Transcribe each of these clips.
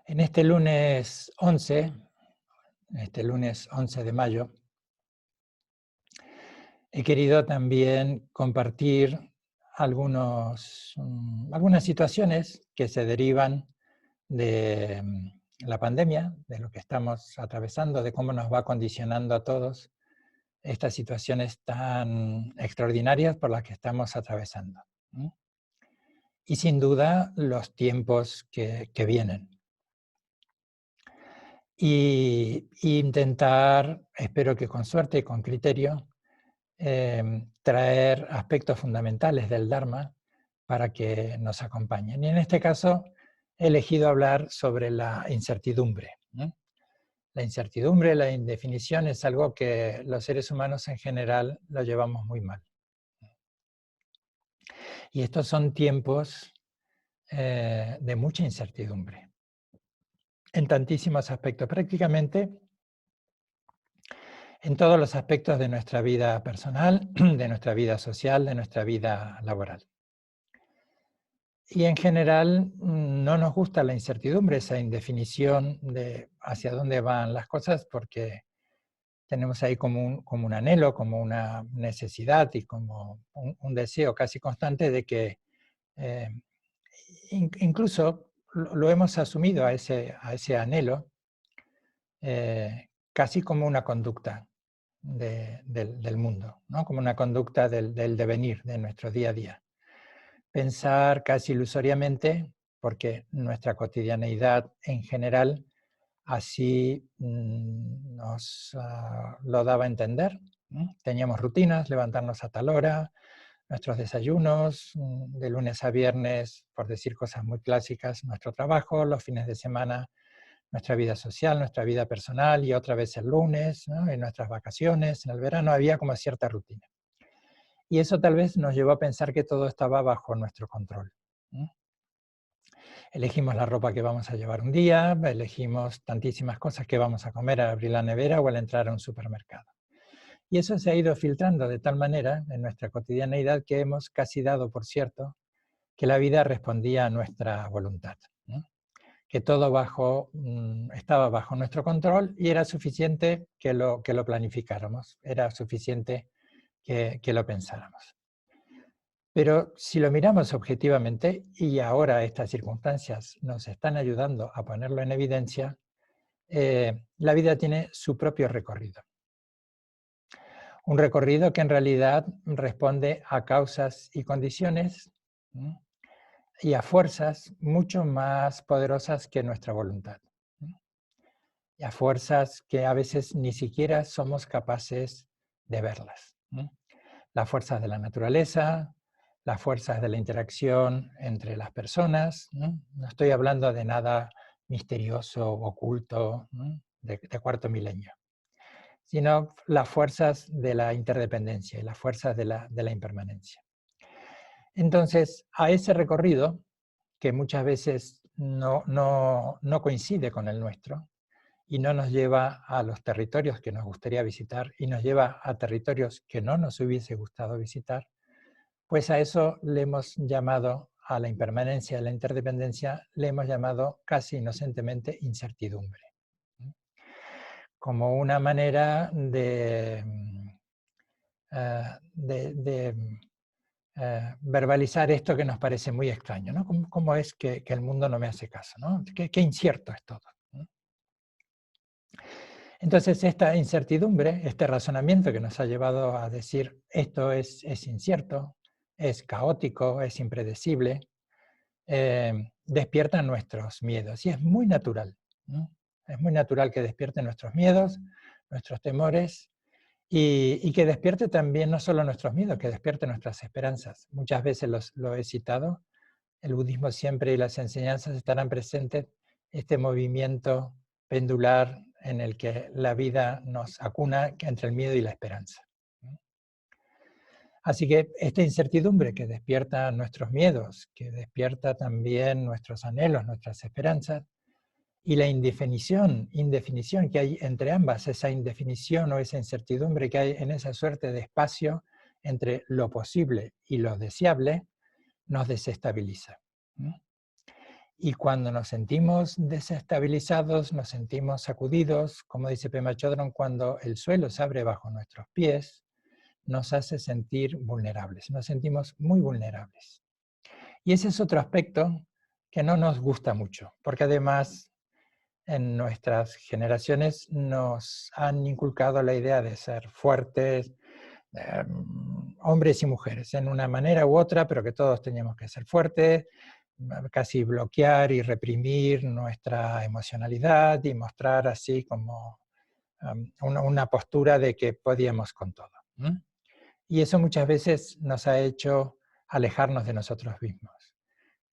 En este lunes 11, este lunes 11 de mayo, he querido también compartir algunas situaciones que se derivan de la pandemia, de lo que estamos atravesando, de cómo nos va condicionando a todos estas situaciones tan extraordinarias por las que estamos atravesando. Y sin duda los tiempos que vienen. Y intentar, espero que con suerte y con criterio, traer aspectos fundamentales del Dharma para que nos acompañen. Y en este caso he elegido hablar sobre la incertidumbre. La incertidumbre, la indefinición es algo que los seres humanos en general lo llevamos muy mal. Y estos son tiempos de mucha incertidumbre en tantísimos aspectos, prácticamente en todos los aspectos de nuestra vida personal, de nuestra vida social, de nuestra vida laboral. Y en general no nos gusta la incertidumbre, esa indefinición de hacia dónde van las cosas, porque tenemos ahí como un anhelo, como una necesidad y como un deseo casi constante de que eh, incluso lo hemos asumido a ese anhelo casi como una conducta del mundo, ¿no? Como una conducta del devenir de nuestro día a día. Pensar casi ilusoriamente, porque nuestra cotidianeidad en general así nos lo daba a entender. Teníamos rutinas, levantarnos a tal hora, nuestros desayunos, de lunes a viernes, por decir cosas muy clásicas, nuestro trabajo, los fines de semana, nuestra vida social, nuestra vida personal y otra vez el lunes, ¿no? En nuestras vacaciones, en el verano había como cierta rutina. Y eso tal vez nos llevó a pensar que todo estaba bajo nuestro control. Elegimos la ropa que vamos a llevar un día, elegimos tantísimas cosas que vamos a comer al abrir la nevera o al entrar a un supermercado. Y eso se ha ido filtrando de tal manera en nuestra cotidianeidad que hemos casi dado por cierto que la vida respondía a nuestra voluntad, ¿no? Que todo estaba bajo nuestro control y era suficiente que lo planificáramos, era suficiente que lo pensáramos. Pero si lo miramos objetivamente, y ahora estas circunstancias nos están ayudando a ponerlo en evidencia, la vida tiene su propio recorrido. Un recorrido que en realidad responde a causas y condiciones y a fuerzas mucho más poderosas que nuestra voluntad. Y a fuerzas que a veces ni siquiera somos capaces de verlas. Las fuerzas de la naturaleza, las fuerzas de la interacción entre las personas. No estoy hablando de nada misterioso, oculto, de cuarto milenio, sino las fuerzas de la interdependencia y las fuerzas de la impermanencia. Entonces, a ese recorrido, que muchas veces no coincide con el nuestro, y no nos lleva a los territorios que nos gustaría visitar y nos lleva a territorios que no nos hubiese gustado visitar, pues a eso le hemos llamado, a la impermanencia, a la interdependencia, le hemos llamado casi inocentemente incertidumbre. Como una manera de verbalizar esto que nos parece muy extraño, ¿no? ¿Cómo es que el mundo no me hace caso, ¿no? Qué incierto es todo. Entonces, esta incertidumbre, este razonamiento que nos ha llevado a decir esto es incierto, es caótico, es impredecible, despierta nuestros miedos. Y es muy natural, ¿no? Es muy natural que despierte nuestros miedos, nuestros temores, y que despierte también no solo nuestros miedos, que despierte nuestras esperanzas. Muchas veces lo he citado, el budismo siempre y las enseñanzas estarán presentes, este movimiento pendular en el que la vida nos acuna entre el miedo y la esperanza. Así que esta incertidumbre que despierta nuestros miedos, que despierta también nuestros anhelos, nuestras esperanzas, y la indefinición que hay entre ambas, esa indefinición o esa incertidumbre que hay en esa suerte de espacio entre lo posible y lo deseable, nos desestabiliza. Y cuando nos sentimos desestabilizados, nos sentimos sacudidos, como dice Pema Chodron, cuando el suelo se abre bajo nuestros pies, nos hace sentir vulnerables, nos sentimos muy vulnerables. Y ese es otro aspecto que no nos gusta mucho, porque además en nuestras generaciones nos han inculcado la idea de ser fuertes, hombres y mujeres, en una manera u otra, pero que todos teníamos que ser fuertes, casi bloquear y reprimir nuestra emocionalidad y mostrar así como una postura de que podíamos con todo. Y eso muchas veces nos ha hecho alejarnos de nosotros mismos.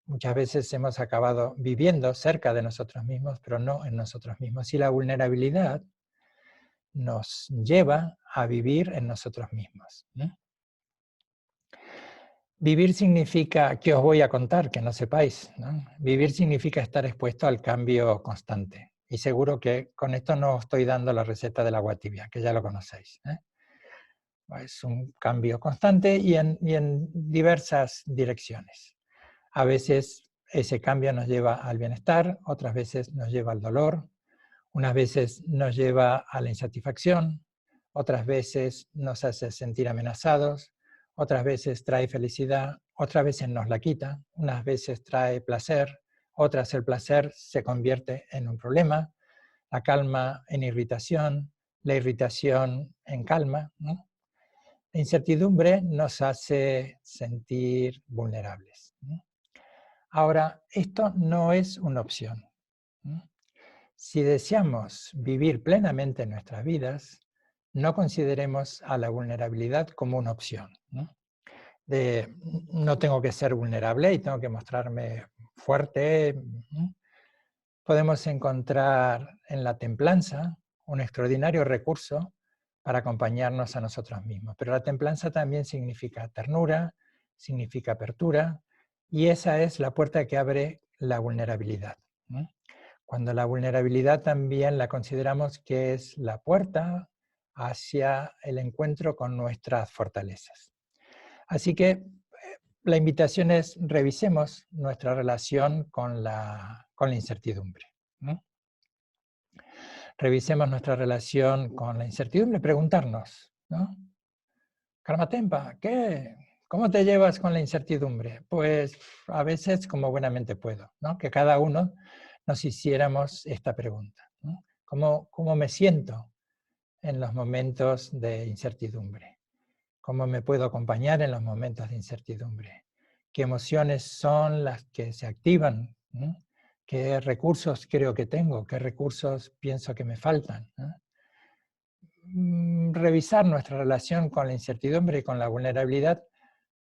Muchas veces hemos acabado viviendo cerca de nosotros mismos, pero no en nosotros mismos. Y la vulnerabilidad nos lleva a vivir en nosotros mismos. Vivir significa, ¿qué os voy a contar que no sepáis? ¿No? Vivir significa estar expuesto al cambio constante. Y seguro que con esto no os estoy dando la receta del agua tibia, que ya lo conocéis. Es un cambio constante y en diversas direcciones. A veces ese cambio nos lleva al bienestar, otras veces nos lleva al dolor, unas veces nos lleva a la insatisfacción, otras veces nos hace sentir amenazados, otras veces trae felicidad, otras veces nos la quita, unas veces trae placer, otras el placer se convierte en un problema, la calma en irritación, la irritación en calma, ¿no? La incertidumbre nos hace sentir vulnerables, ¿no? Ahora, esto no es una opción. Si deseamos vivir plenamente nuestras vidas, no consideremos a la vulnerabilidad como una opción. No tengo que ser vulnerable y tengo que mostrarme fuerte. Podemos encontrar en la templanza un extraordinario recurso para acompañarnos a nosotros mismos. Pero la templanza también significa ternura, significa apertura, y esa es la puerta que abre la vulnerabilidad. Cuando la vulnerabilidad también la consideramos que es la puerta hacia el encuentro con nuestras fortalezas. Así que la invitación es revisemos nuestra relación con la incertidumbre. Revisemos nuestra relación con la incertidumbre, preguntarnos, ¿no? Karmatempa, ¿qué? ¿Cómo te llevas con la incertidumbre? Pues a veces como buenamente puedo, ¿no? Que cada uno nos hiciéramos esta pregunta, ¿no? ¿Cómo me siento en los momentos de incertidumbre? ¿Cómo me puedo acompañar en los momentos de incertidumbre? ¿Qué emociones son las que se activan? ¿Qué recursos creo que tengo? ¿Qué recursos pienso que me faltan? Revisar nuestra relación con la incertidumbre y con la vulnerabilidad,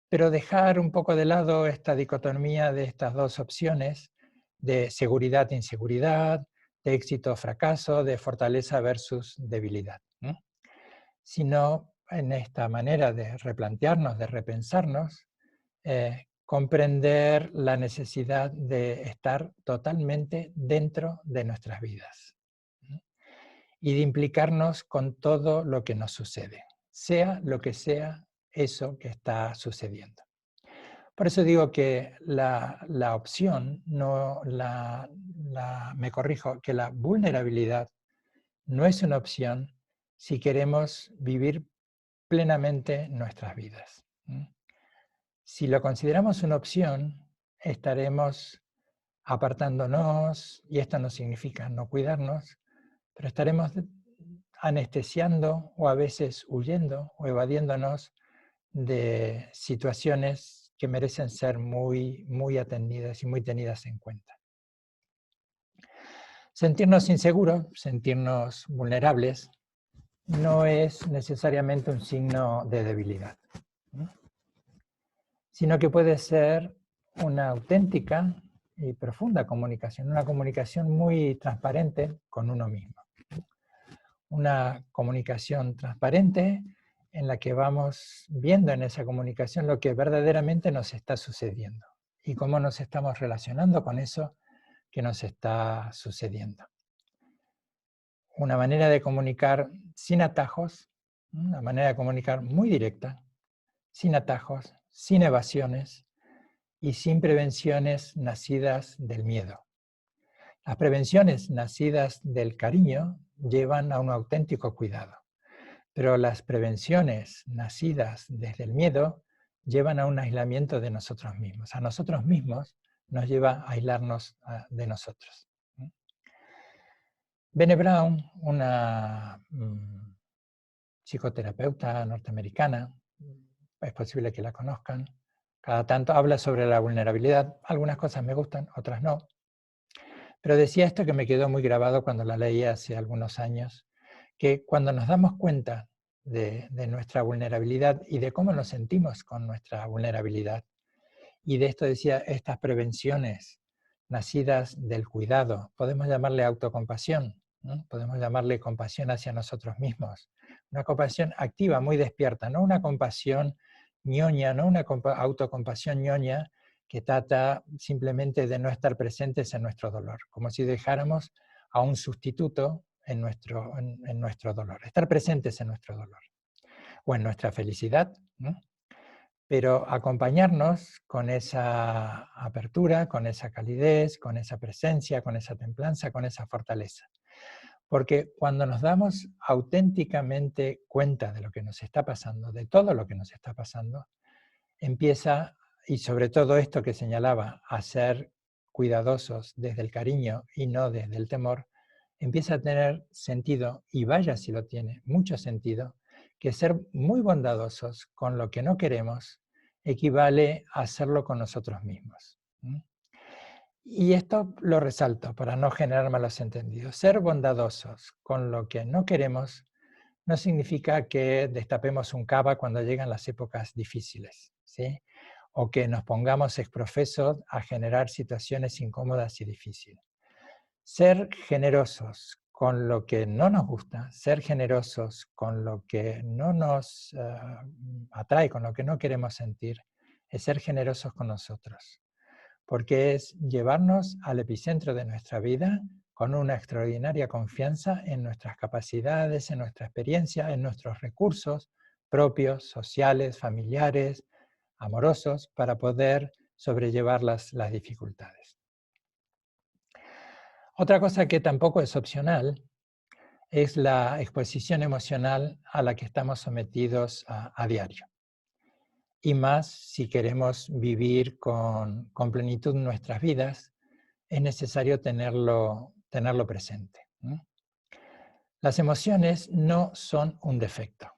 pero dejar un poco de lado esta dicotomía de estas dos opciones de seguridad e inseguridad, de éxito o fracaso, de fortaleza versus debilidad. Sino en esta manera de replantearnos, de repensarnos, comprender la necesidad de estar totalmente dentro de nuestras vidas y de implicarnos con todo lo que nos sucede, sea lo que sea eso que está sucediendo. Por eso digo que la opción, me corrijo, que la vulnerabilidad no es una opción si queremos vivir plenamente nuestras vidas. Si lo consideramos una opción, estaremos apartándonos, y esto no significa no cuidarnos, pero estaremos anestesiando o a veces huyendo o evadiéndonos de situaciones que merecen ser muy, muy atendidas y muy tenidas en cuenta. Sentirnos inseguros, sentirnos vulnerables, no es necesariamente un signo de debilidad, sino que puede ser una auténtica y profunda comunicación, una comunicación muy transparente con uno mismo. Una comunicación transparente en la que vamos viendo en esa comunicación lo que verdaderamente nos está sucediendo y cómo nos estamos relacionando con eso que nos está sucediendo. Una manera de comunicar sin atajos, una manera de comunicar muy directa, sin atajos, sin evasiones, y sin prevenciones nacidas del miedo. Las prevenciones nacidas del cariño llevan a un auténtico cuidado, pero las prevenciones nacidas desde el miedo llevan a un aislamiento de nosotros mismos. A nosotros mismos nos lleva a aislarnos de nosotros. Brené Brown, una psicoterapeuta norteamericana, es posible que la conozcan, cada tanto habla sobre la vulnerabilidad. Algunas cosas me gustan, otras no. Pero decía esto que me quedó muy grabado cuando la leí hace algunos años, que cuando nos damos cuenta de nuestra vulnerabilidad y de cómo nos sentimos con nuestra vulnerabilidad, y de esto decía, estas prevenciones nacidas del cuidado, podemos llamarle autocompasión, ¿no? Podemos llamarle compasión hacia nosotros mismos, una compasión activa, muy despierta, no una compasión ñoña, no una autocompasión ñoña que trata simplemente de no estar presentes en nuestro dolor, como si dejáramos a un sustituto en nuestro dolor, estar presentes en nuestro dolor o en nuestra felicidad, ¿no? Pero acompañarnos con esa apertura, con esa calidez, con esa presencia, con esa templanza, con esa fortaleza. Porque cuando nos damos auténticamente cuenta de lo que nos está pasando, de todo lo que nos está pasando, empieza, y sobre todo esto que señalaba, a ser cuidadosos desde el cariño y no desde el temor, empieza a tener sentido, y vaya si lo tiene, mucho sentido, que ser muy bondadosos con lo que no queremos equivale a hacerlo con nosotros mismos. Y esto lo resalto para no generar malos entendidos. Ser bondadosos con lo que no queremos no significa que destapemos un cava cuando llegan las épocas difíciles, ¿sí? O que nos pongamos exprofesos a generar situaciones incómodas y difíciles. Ser generosos con lo que no nos gusta, ser generosos con lo que no nos atrae, con lo que no queremos sentir, es ser generosos con nosotros, porque es llevarnos al epicentro de nuestra vida con una extraordinaria confianza en nuestras capacidades, en nuestra experiencia, en nuestros recursos propios, sociales, familiares, amorosos, para poder sobrellevar las dificultades. Otra cosa que tampoco es opcional es la exposición emocional a la que estamos sometidos a diario. Y más si queremos vivir con plenitud nuestras vidas, es necesario tenerlo presente. Las emociones no son un defecto.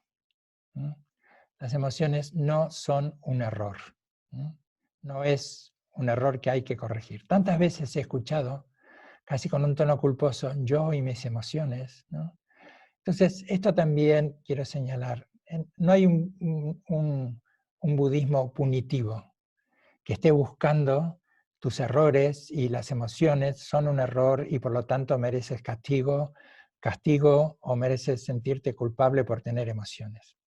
Las emociones no son un error. No es un error que hay que corregir. Tantas veces he escuchado, casi con un tono culposo, yo y mis emociones, ¿no? Entonces, esto también quiero señalar. No hay un budismo punitivo que esté buscando tus errores, y las emociones son un error y por lo tanto mereces castigo o mereces sentirte culpable por tener emociones.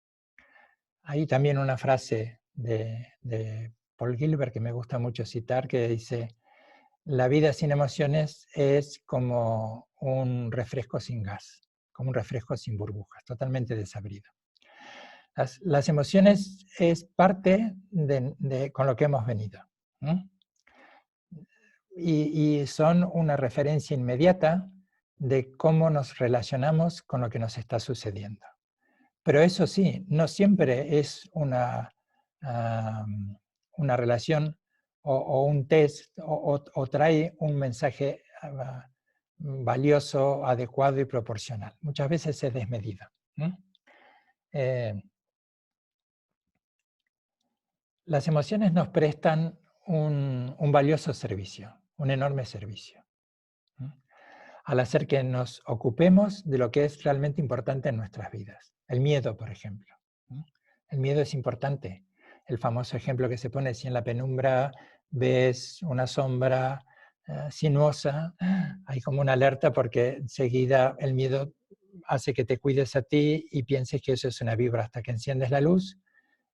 Hay también una frase de Paul Gilbert que me gusta mucho citar, que dice: la vida sin emociones es como un refresco sin gas, como un refresco sin burbujas, totalmente desabrido. Las emociones es parte con lo que hemos venido. Y son una referencia inmediata de cómo nos relacionamos con lo que nos está sucediendo. Pero eso sí, no siempre es una relación o un test o trae un mensaje valioso, adecuado y proporcional. Muchas veces es desmedido. Las emociones nos prestan un valioso servicio, un enorme servicio, al hacer que nos ocupemos de lo que es realmente importante en nuestras vidas. El miedo, por ejemplo. El miedo es importante. El famoso ejemplo que se pone: si en la penumbra ves una sombra sinuosa, hay como una alerta, porque enseguida el miedo hace que te cuides a ti y pienses que eso es una víbora, hasta que enciendes la luz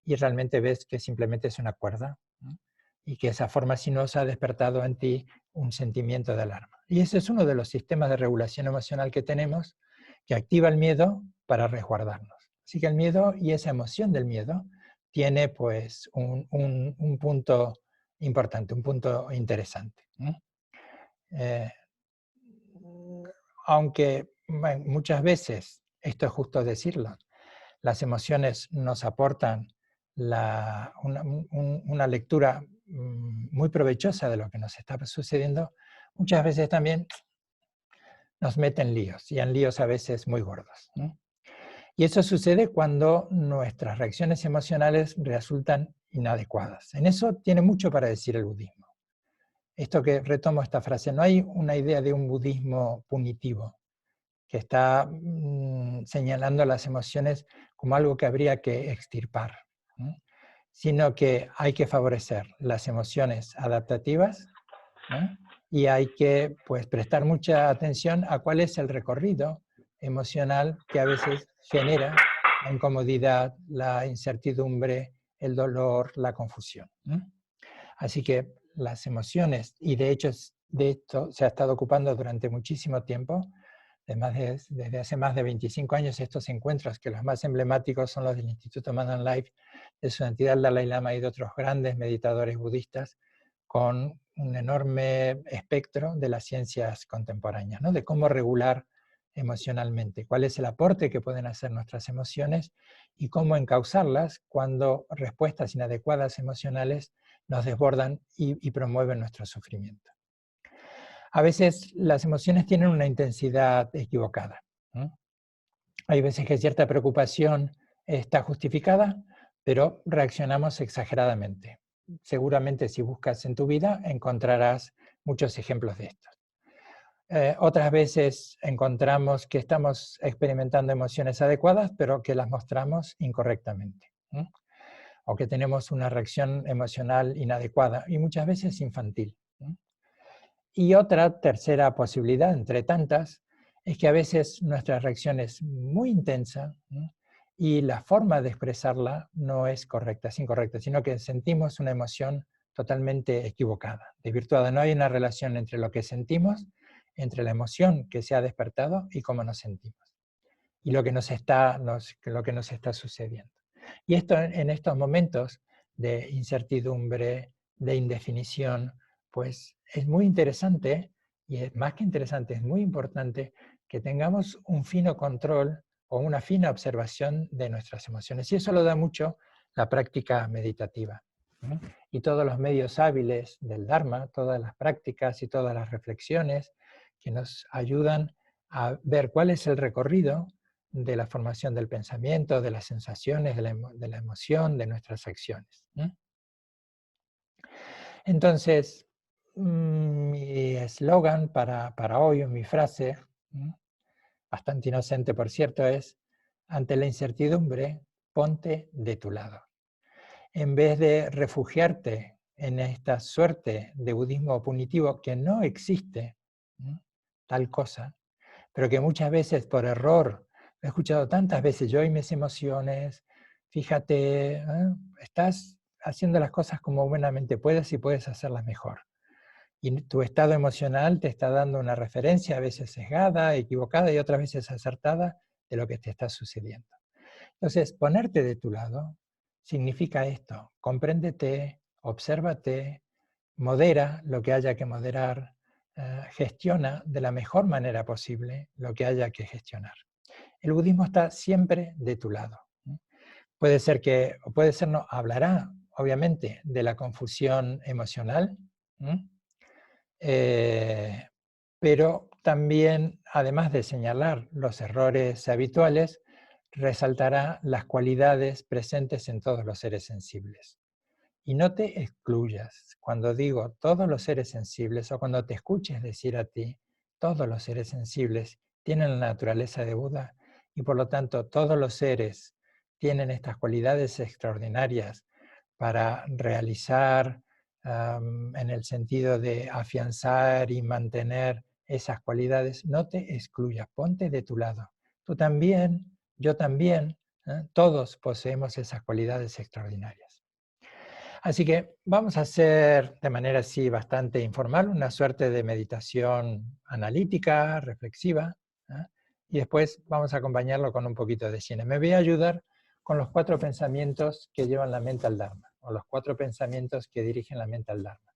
y realmente ves que simplemente es una cuerda, ¿no? Y que esa forma sinuosa ha despertado en ti un sentimiento de alarma. Y ese es uno de los sistemas de regulación emocional que tenemos, que activa el miedo para resguardarnos. Así que el miedo y esa emoción del miedo tiene pues un punto importante, un punto interesante. Aunque bueno, muchas veces, esto es justo decirlo, las emociones nos aportan una lectura muy provechosa de lo que nos está sucediendo, muchas veces también nos meten líos, y en líos a veces muy gordos, ¿no? Y eso sucede cuando nuestras reacciones emocionales resultan inadecuadas. En eso tiene mucho para decir el budismo. Esto que retomo esta frase, no hay una idea de un budismo punitivo que está señalando las emociones como algo que habría que extirpar, ¿no? Sino que hay que favorecer las emociones adaptativas, ¿no? Y hay que pues, prestar mucha atención a cuál es el recorrido emocional que a veces genera la incomodidad, la incertidumbre, el dolor, la confusión, ¿no? Así que las emociones, y de hecho de esto se ha estado ocupando durante muchísimo tiempo, desde hace más de 25 años, estos encuentros, que los más emblemáticos son los del Instituto Mandan Life, de su entidad Dalai Lama y de otros grandes meditadores budistas, con un enorme espectro de las ciencias contemporáneas, ¿no? De cómo regular emocionalmente, cuál es el aporte que pueden hacer nuestras emociones y cómo encauzarlas cuando respuestas inadecuadas emocionales nos desbordan y promueven nuestro sufrimiento. A veces las emociones tienen una intensidad equivocada, ¿no? Hay veces que cierta preocupación está justificada, pero reaccionamos exageradamente. Seguramente si buscas en tu vida encontrarás muchos ejemplos de esto. Otras veces encontramos que estamos experimentando emociones adecuadas, pero que las mostramos incorrectamente, ¿no? O que tenemos una reacción emocional inadecuada y muchas veces infantil, ¿no? Y otra tercera posibilidad, entre tantas, es que a veces nuestra reacción es muy intensa, ¿no? Y la forma de expresarla no es correcta, es incorrecta, sino que sentimos una emoción totalmente equivocada, desvirtuada. No hay una relación entre lo que sentimos, entre la emoción que se ha despertado y cómo nos sentimos, y lo que nos está sucediendo. Y esto en estos momentos de incertidumbre, de indefinición, pues es muy interesante, y es más que interesante, es muy importante que tengamos un fino control o una fina observación de nuestras emociones. Y eso lo da mucho la práctica meditativa, ¿no? Y todos los medios hábiles del Dharma, todas las prácticas y todas las reflexiones que nos ayudan a ver cuál es el recorrido de la formación del pensamiento, de las sensaciones, de la emoción, de nuestras acciones, ¿no? Entonces, mi eslogan para hoy, mi frase, ¿no?, bastante inocente por cierto, es: ante la incertidumbre, ponte de tu lado. En vez de refugiarte en esta suerte de budismo punitivo que no existe, ¿no?, tal cosa, pero que muchas veces por error, lo he escuchado tantas veces, yo y mis emociones, fíjate, estás haciendo las cosas como buenamente puedes y puedes hacerlas mejor. Y tu estado emocional te está dando una referencia, a veces sesgada, equivocada y otras veces acertada, de lo que te está sucediendo. Entonces, ponerte de tu lado significa esto: compréndete, obsérvate, modera lo que haya que moderar, gestiona de la mejor manera posible lo que haya que gestionar. El budismo está siempre de tu lado, ¿no? Puede ser que, o puede ser no, hablará obviamente de la confusión emocional, ¿no? Pero también, además de señalar los errores habituales, resaltará las cualidades presentes en todos los seres sensibles. Y no te excluyas. Cuando digo todos los seres sensibles, o cuando te escuches decir a ti, todos los seres sensibles tienen la naturaleza de Buda, y por lo tanto todos los seres tienen estas cualidades extraordinarias para realizar, en el sentido de afianzar y mantener esas cualidades, no te excluyas, ponte de tu lado. Tú también, yo también, todos poseemos esas cualidades extraordinarias. Así que vamos a hacer de manera así bastante informal una suerte de meditación analítica, reflexiva, ¿eh? Y después vamos a acompañarlo con un poquito de cine. Me voy a ayudar con los 4 pensamientos que llevan la mente al Dharma. o los 4 pensamientos que dirigen la mente al Dharma.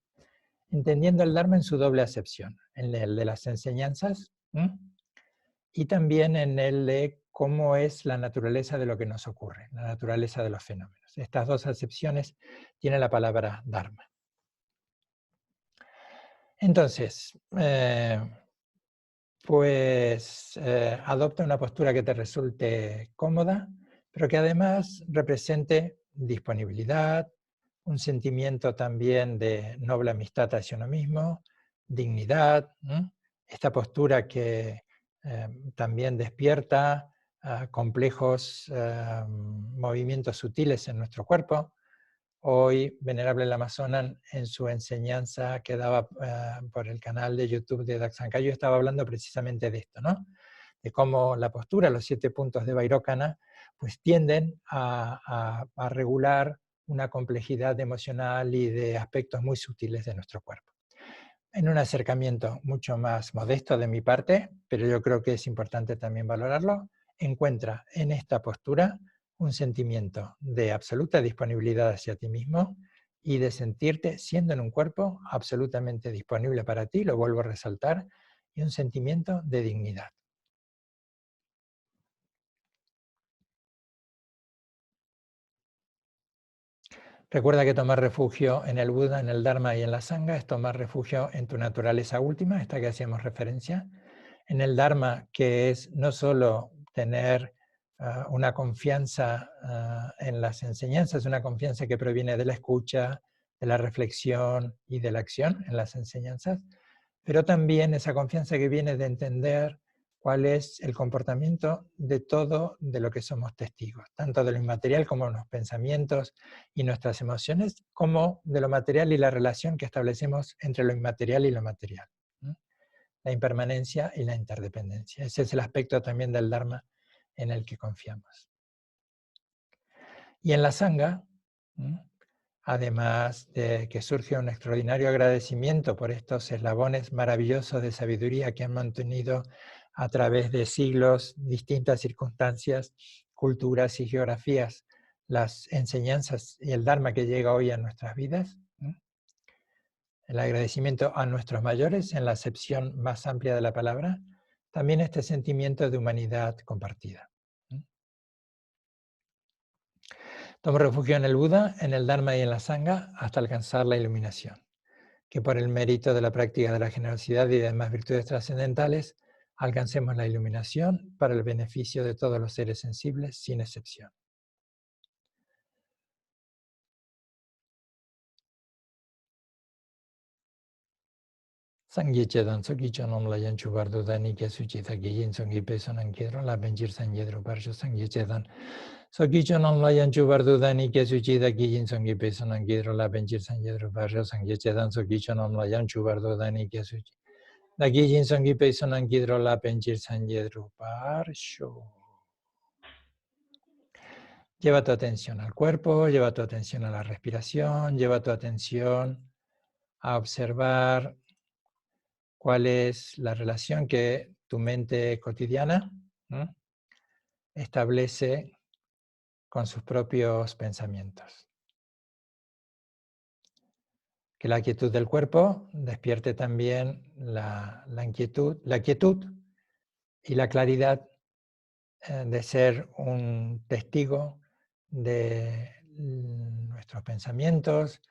Entendiendo el Dharma en su doble acepción, en el de las enseñanzas y también en el de cómo es la naturaleza de lo que nos ocurre, la naturaleza de los fenómenos. Estas 2 acepciones tienen la palabra Dharma. Entonces, adopta una postura que te resulte cómoda, pero que además represente disponibilidad, un sentimiento también de noble amistad hacia uno mismo, dignidad, esta postura que también despierta complejos movimientos sutiles en nuestro cuerpo. Hoy, Venerable Lama Zonan, en su enseñanza que daba por el canal de YouTube de Dakshankayo, estaba hablando precisamente de esto, ¿no? De cómo la postura, los 7 puntos de Vairocana, pues tienden a regular una complejidad emocional y de aspectos muy sutiles de nuestro cuerpo. En un acercamiento mucho más modesto de mi parte, pero yo creo que es importante también valorarlo, encuentra en esta postura un sentimiento de absoluta disponibilidad hacia ti mismo y de sentirte siendo en un cuerpo absolutamente disponible para ti, lo vuelvo a resaltar, y un sentimiento de dignidad. Recuerda que tomar refugio en el Buda, en el Dharma y en la Sangha es tomar refugio en tu naturaleza última, esta que hacíamos referencia, en el Dharma, que es no solo tener una confianza en las enseñanzas, una confianza que proviene de la escucha, de la reflexión y de la acción en las enseñanzas, pero también esa confianza que viene de entender cuál es el comportamiento de todo de lo que somos testigos, tanto de lo inmaterial como los pensamientos y nuestras emociones, como de lo material y la relación que establecemos entre lo inmaterial y lo material. La impermanencia y la interdependencia. Ese es el aspecto también del Dharma en el que confiamos. Y en la Sangha, además de que surge un extraordinario agradecimiento por estos eslabones maravillosos de sabiduría que han mantenido a través de siglos, distintas circunstancias, culturas y geografías, las enseñanzas y el Dharma que llega hoy a nuestras vidas. El agradecimiento a nuestros mayores, en la acepción más amplia de la palabra, también este sentimiento de humanidad compartida. Tomo refugio en el Buda, en el Dharma y en la Sangha hasta alcanzar la iluminación. Que por el mérito de la práctica de la generosidad y demás virtudes trascendentales, alcancemos la iluminación para el beneficio de todos los seres sensibles, sin excepción. Sangye chedan soki chonom la yan chubardo dani ke suchi ta ge yin songi pesonan kedro la benjir sangedro parsho sangye chedan soki chonom la yan chubardo dani ke suchi ta ge yin songi pesonan kedro la benjir sangedro parsho sangye chedan soki chonom la yan chubardo dani ke suchi ta ge yin songi pesonan kedro la benjir sangedro parsho. Lleva tu atención al cuerpo, lleva tu atención a la respiración, lleva tu atención a observar cuál es la relación que tu mente cotidiana establece con sus propios pensamientos. Que la quietud del cuerpo despierte también la quietud y la claridad de ser un testigo de nuestros pensamientos,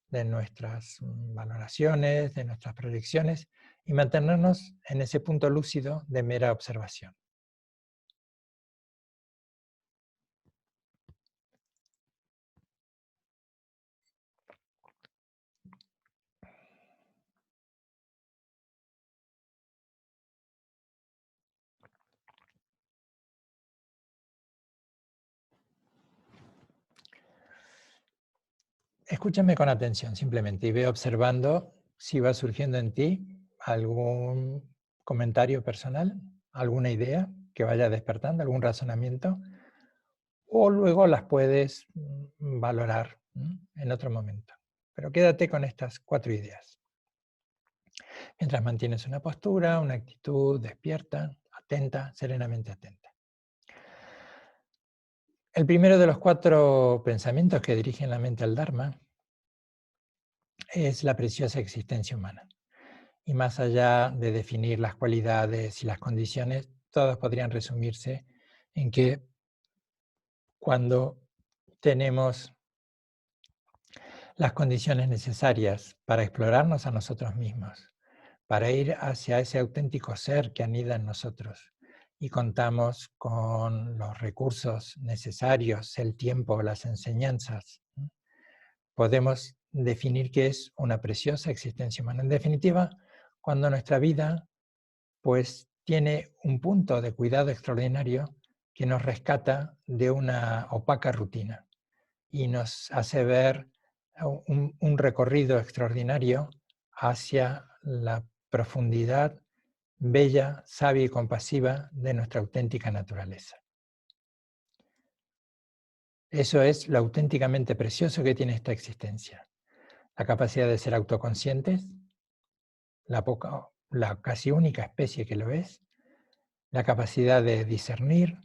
de nuestras valoraciones, de nuestras proyecciones, y mantenernos en ese punto lúcido de mera observación. Escúchame con atención simplemente y ve observando si va surgiendo en ti algún comentario personal, alguna idea que vaya despertando, algún razonamiento, o luego las puedes valorar en otro momento. Pero quédate con estas 4 ideas. Mientras mantienes una postura, una actitud despierta, atenta, serenamente atenta. El primero de los 4 pensamientos que dirigen la mente al Dharma es la preciosa existencia humana. Y más allá de definir las cualidades y las condiciones, todos podrían resumirse en que cuando tenemos las condiciones necesarias para explorarnos a nosotros mismos, para ir hacia ese auténtico ser que anida en nosotros, y contamos con los recursos necesarios, el tiempo, las enseñanzas, podemos definir que es una preciosa existencia humana. En definitiva, cuando nuestra vida pues tiene un punto de cuidado extraordinario que nos rescata de una opaca rutina y nos hace ver un recorrido extraordinario hacia la profundidad bella, sabia y compasiva de nuestra auténtica naturaleza. Eso es lo auténticamente precioso que tiene esta existencia. La capacidad de ser autoconscientes, la casi única especie que lo es, la capacidad de discernir,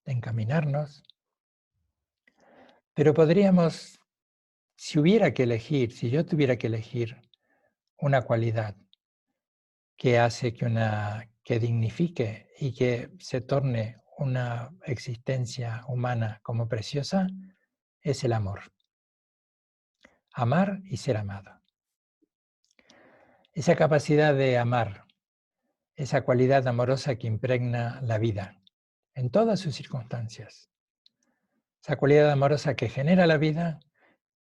de encaminarnos, pero podríamos, si yo tuviera que elegir una cualidad que hace que dignifique y que se torne una existencia humana como preciosa, es el amor. Amar y ser amado. Esa capacidad de amar, esa cualidad amorosa que impregna la vida en todas sus circunstancias. Esa cualidad amorosa que genera la vida,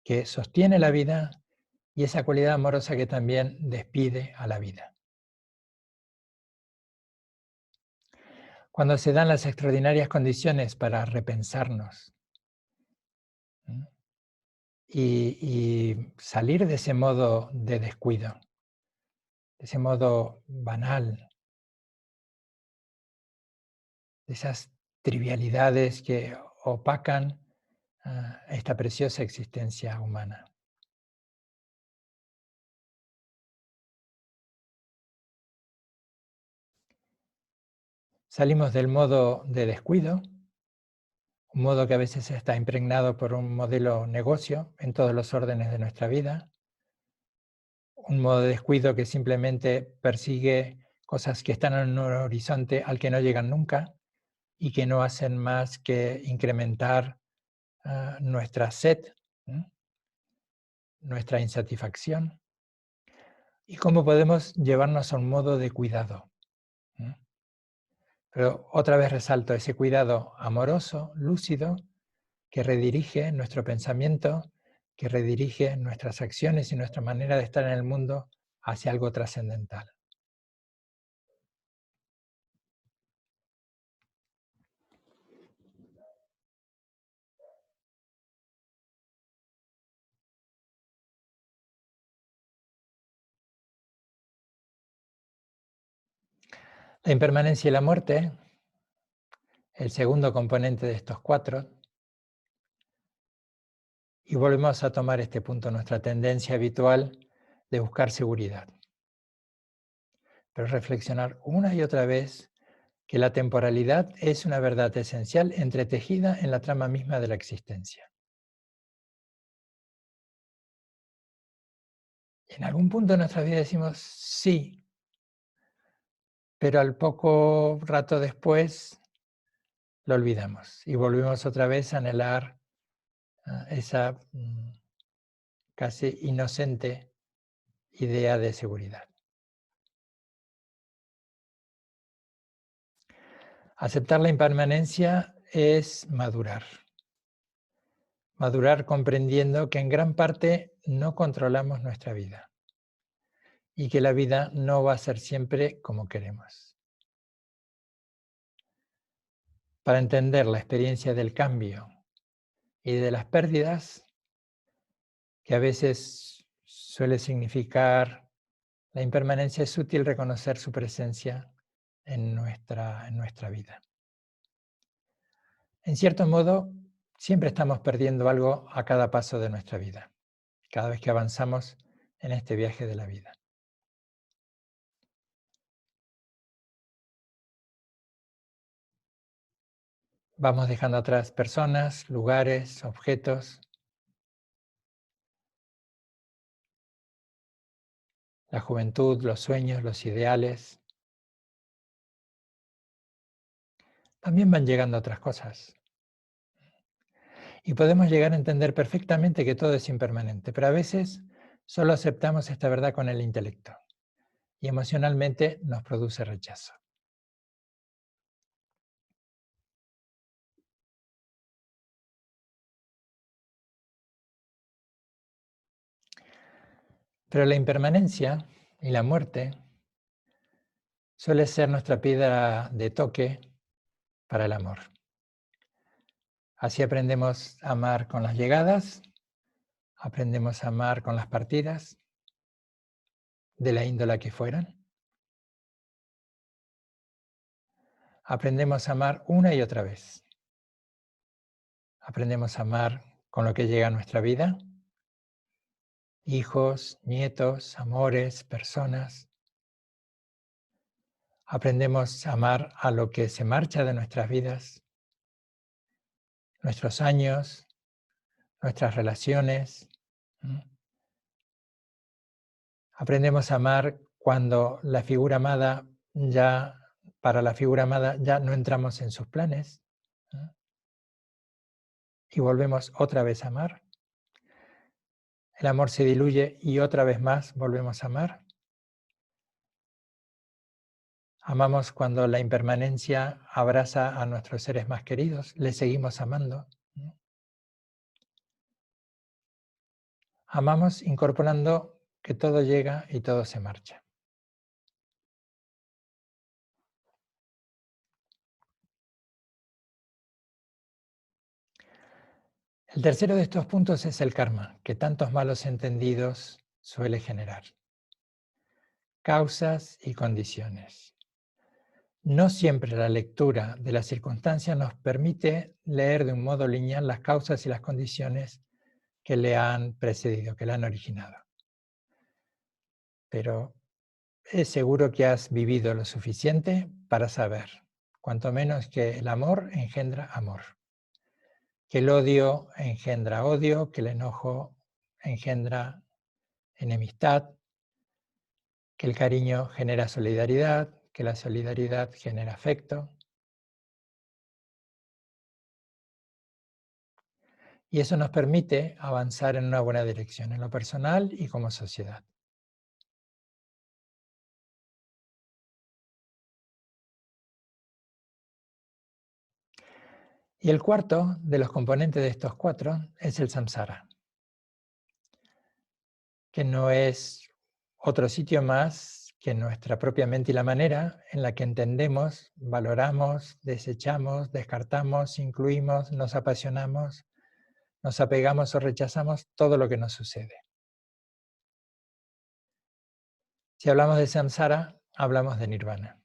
que sostiene la vida, y esa cualidad amorosa que también despide a la vida. Cuando se dan las extraordinarias condiciones para repensarnos y salir de ese modo de descuido, de ese modo banal, de esas trivialidades que opacan esta preciosa existencia humana. Salimos del modo de descuido, un modo que a veces está impregnado por un modelo negocio en todos los órdenes de nuestra vida, un modo de descuido que simplemente persigue cosas que están en un horizonte al que no llegan nunca y que no hacen más que incrementar nuestra sed, nuestra insatisfacción, y cómo podemos llevarnos a un modo de cuidado. Pero otra vez resalto ese cuidado amoroso, lúcido, que redirige nuestro pensamiento, que redirige nuestras acciones y nuestra manera de estar en el mundo hacia algo trascendental. La impermanencia y la muerte, el segundo componente de estos 4, y volvemos a tomar este punto, nuestra tendencia habitual de buscar seguridad. Pero reflexionar una y otra vez que la temporalidad es una verdad esencial entretejida en la trama misma de la existencia. Y en algún punto de nuestra vida decimos sí, pero al poco rato después lo olvidamos y volvemos otra vez a anhelar esa casi inocente idea de seguridad. Aceptar la impermanencia es madurar. Madurar comprendiendo que en gran parte no controlamos nuestra vida y que la vida no va a ser siempre como queremos. Para entender la experiencia del cambio y de las pérdidas, que a veces suele significar la impermanencia, es útil reconocer su presencia en nuestra vida. En cierto modo, siempre estamos perdiendo algo a cada paso de nuestra vida, cada vez que avanzamos en este viaje de la vida. Vamos dejando atrás personas, lugares, objetos, la juventud, los sueños, los ideales. También van llegando otras cosas. Y podemos llegar a entender perfectamente que todo es impermanente, pero a veces solo aceptamos esta verdad con el intelecto y emocionalmente nos produce rechazo. Pero la impermanencia y la muerte suele ser nuestra piedra de toque para el amor. Así aprendemos a amar con las llegadas, aprendemos a amar con las partidas, de la índola que fueran. Aprendemos a amar una y otra vez. Aprendemos a amar con lo que llega a nuestra vida, hijos, nietos, amores, personas. Aprendemos a amar a lo que se marcha de nuestras vidas, nuestros años, nuestras relaciones. Aprendemos a amar cuando la figura amada para la figura amada ya no entramos en sus planes, ¿no? Y volvemos otra vez a amar. El amor se diluye y otra vez más volvemos a amar. Amamos cuando la impermanencia abraza a nuestros seres más queridos, les seguimos amando, ¿no? Amamos incorporando que todo llega y todo se marcha. El tercero de estos puntos es el karma, que tantos malos entendidos suele generar. Causas y condiciones. No siempre la lectura de las circunstancias nos permite leer de un modo lineal las causas y las condiciones que le han precedido, que le han originado. Pero es seguro que has vivido lo suficiente para saber, cuanto menos, que el amor engendra amor, que el odio engendra odio, que el enojo engendra enemistad, que el cariño genera solidaridad, que la solidaridad genera afecto. Y eso nos permite avanzar en una buena dirección, en lo personal y como sociedad. Y el cuarto de los componentes de estos cuatro es el samsara, que no es otro sitio más que nuestra propia mente y la manera en la que entendemos, valoramos, desechamos, descartamos, incluimos, nos apasionamos, nos apegamos o rechazamos todo lo que nos sucede. Si hablamos de samsara, hablamos de nirvana.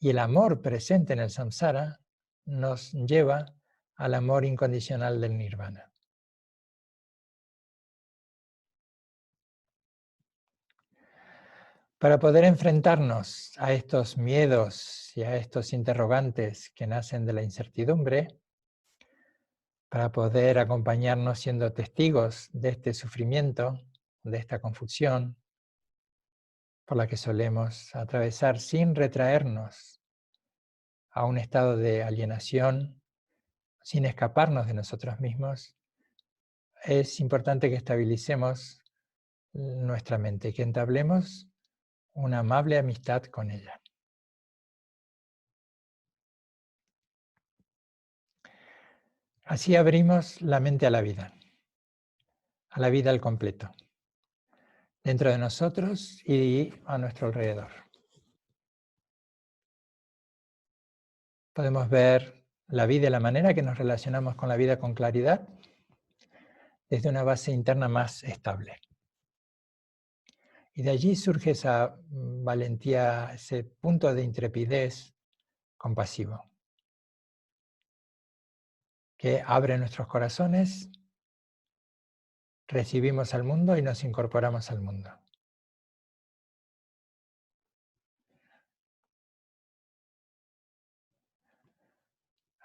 Y el amor presente en el samsara nos lleva al amor incondicional del nirvana. Para poder enfrentarnos a estos miedos y a estos interrogantes que nacen de la incertidumbre, para poder acompañarnos siendo testigos de este sufrimiento, de esta confusión por la que solemos atravesar sin retraernos a un estado de alienación, sin escaparnos de nosotros mismos, es importante que estabilicemos nuestra mente, que entablemos una amable amistad con ella. Así abrimos la mente a la vida al completo, dentro de nosotros y a nuestro alrededor. Podemos ver la vida y la manera que nos relacionamos con la vida con claridad desde una base interna más estable. Y de allí surge esa valentía, ese punto de intrepidez compasivo, que abre nuestros corazones, recibimos al mundo y nos incorporamos al mundo.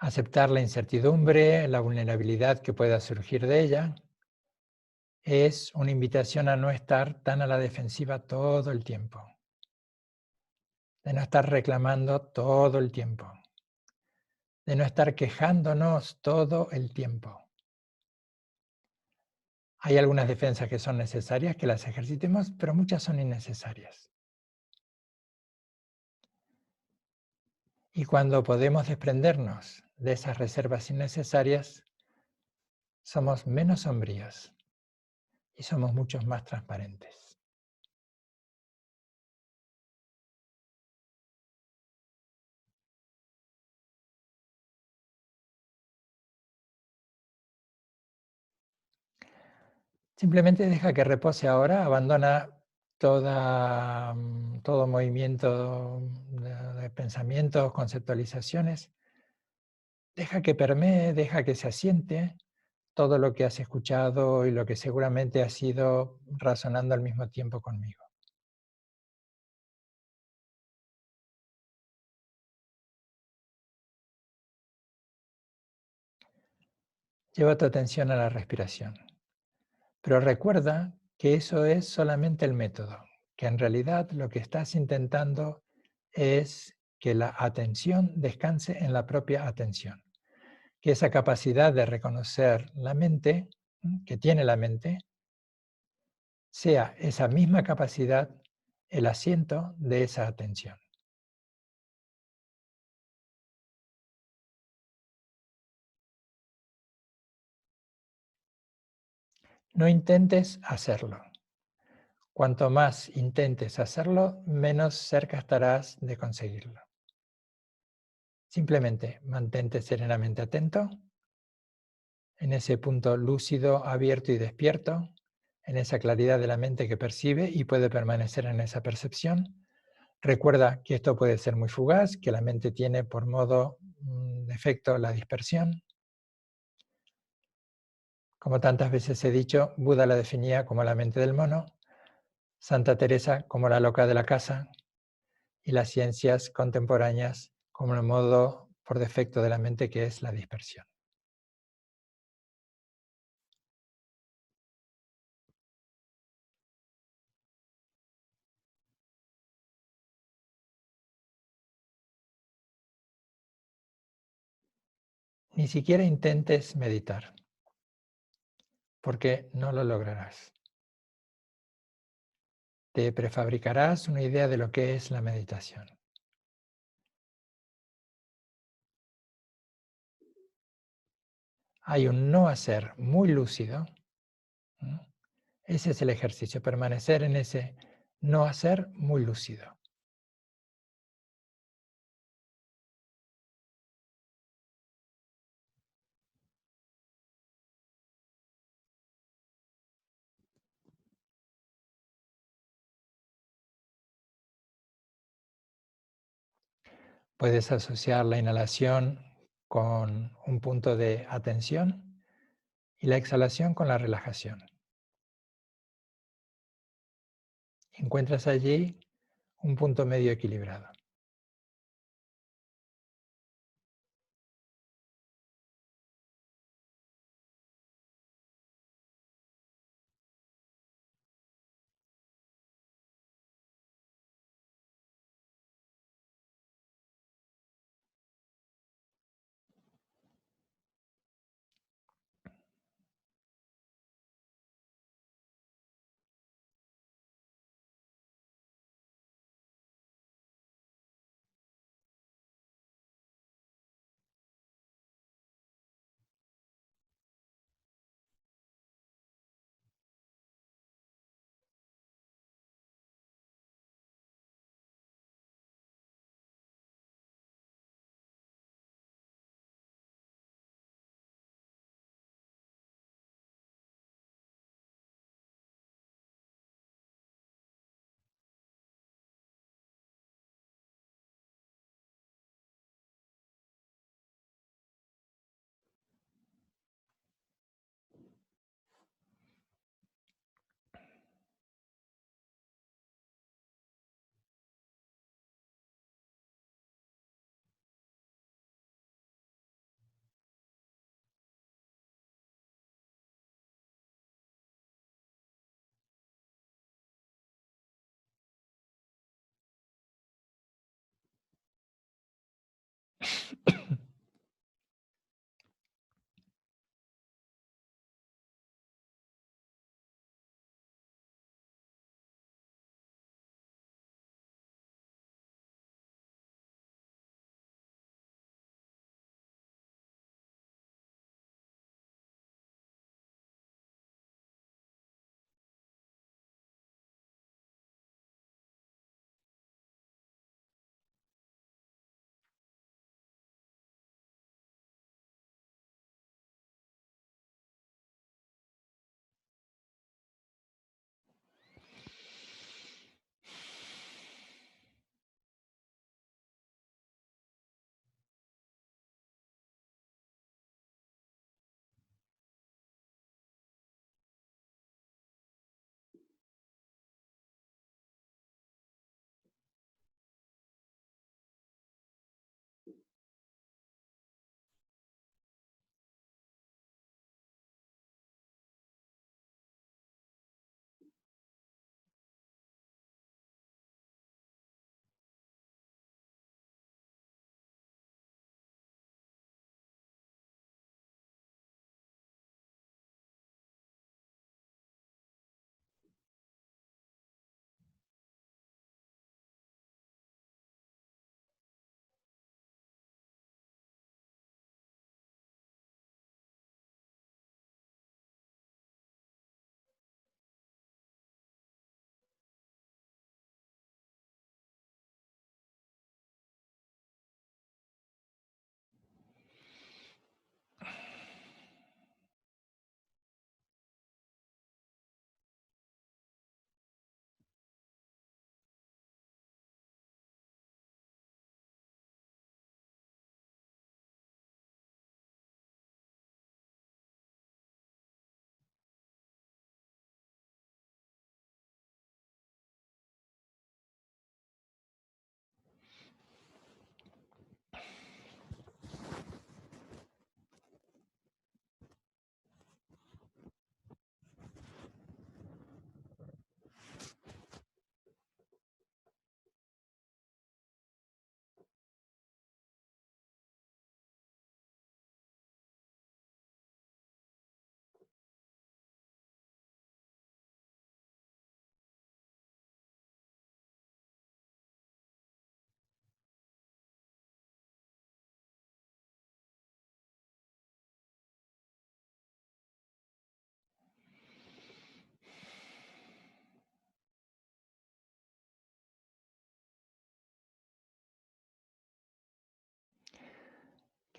Aceptar la incertidumbre, la vulnerabilidad que pueda surgir de ella, es una invitación a no estar tan a la defensiva todo el tiempo, de no estar reclamando todo el tiempo, de no estar quejándonos todo el tiempo. Hay algunas defensas que son necesarias, que las ejercitemos, pero muchas son innecesarias. Y cuando podemos desprendernos de esas reservas innecesarias, somos menos sombríos y somos muchos más transparentes. Simplemente deja que repose ahora, abandona todo movimiento de pensamientos, conceptualizaciones. Deja que permee, deja que se asiente todo lo que has escuchado y lo que seguramente has ido razonando al mismo tiempo conmigo. Lleva tu atención a la respiración, pero recuerda que eso es solamente el método, que en realidad lo que estás intentando es que la atención descanse en la propia atención, que esa capacidad de reconocer la mente, que tiene la mente, sea esa misma capacidad el asiento de esa atención. No intentes hacerlo. Cuanto más intentes hacerlo, menos cerca estarás de conseguirlo. Simplemente mantente serenamente atento en ese punto lúcido, abierto y despierto, en esa claridad de la mente que percibe y puede permanecer en esa percepción. Recuerda que esto puede ser muy fugaz, que la mente tiene por modo de efecto la dispersión. Como tantas veces he dicho, Buda la definía como la mente del mono, Santa Teresa como la loca de la casa y las ciencias contemporáneas como el modo por defecto de la mente que es la dispersión. Ni siquiera intentes meditar, porque no lo lograrás. Te prefabricarás una idea de lo que es la meditación. Hay un no hacer muy lúcido. Ese es el ejercicio, permanecer en ese no hacer muy lúcido. Puedes asociar la inhalación con un punto de atención y la exhalación con la relajación. Encuentras allí un punto medio equilibrado.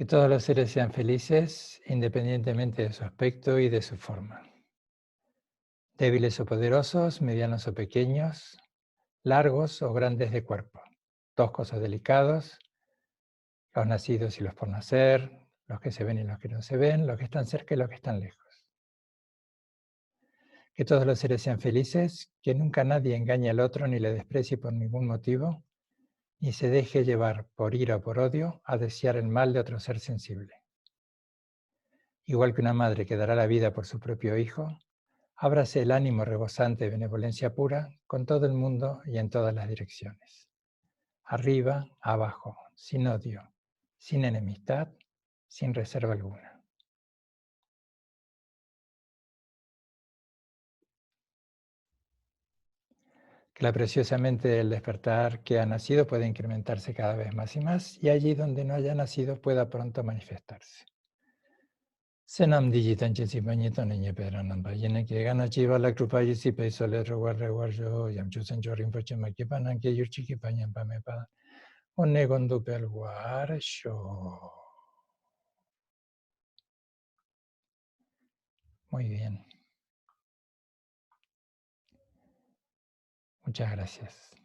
Que todos los seres sean felices independientemente de su aspecto y de su forma. Débiles o poderosos, medianos o pequeños, largos o grandes de cuerpo, toscos o delicados, los nacidos y los por nacer, los que se ven y los que no se ven, los que están cerca y los que están lejos. Que todos los seres sean felices, que nunca nadie engañe al otro ni le desprecie por ningún motivo, ni se deje llevar por ira o por odio a desear el mal de otro ser sensible. Igual que una madre que dará la vida por su propio hijo, ábrase el ánimo rebosante de benevolencia pura con todo el mundo y en todas las direcciones. Arriba, abajo, sin odio, sin enemistad, sin reserva alguna. Que la preciosa mente del despertar que ha nacido pueda incrementarse cada vez más y más, y allí donde no haya nacido pueda pronto manifestarse. Senam digitan chesi bañito niñe pera namba. Yene que gana chiva la krupa yisi pe sole rogar reguar yo yam chusen chorin poche makipa nan que yurchi ki pañan pa me pa. Onne gondo pel guar sho. Muy bien. Muchas gracias.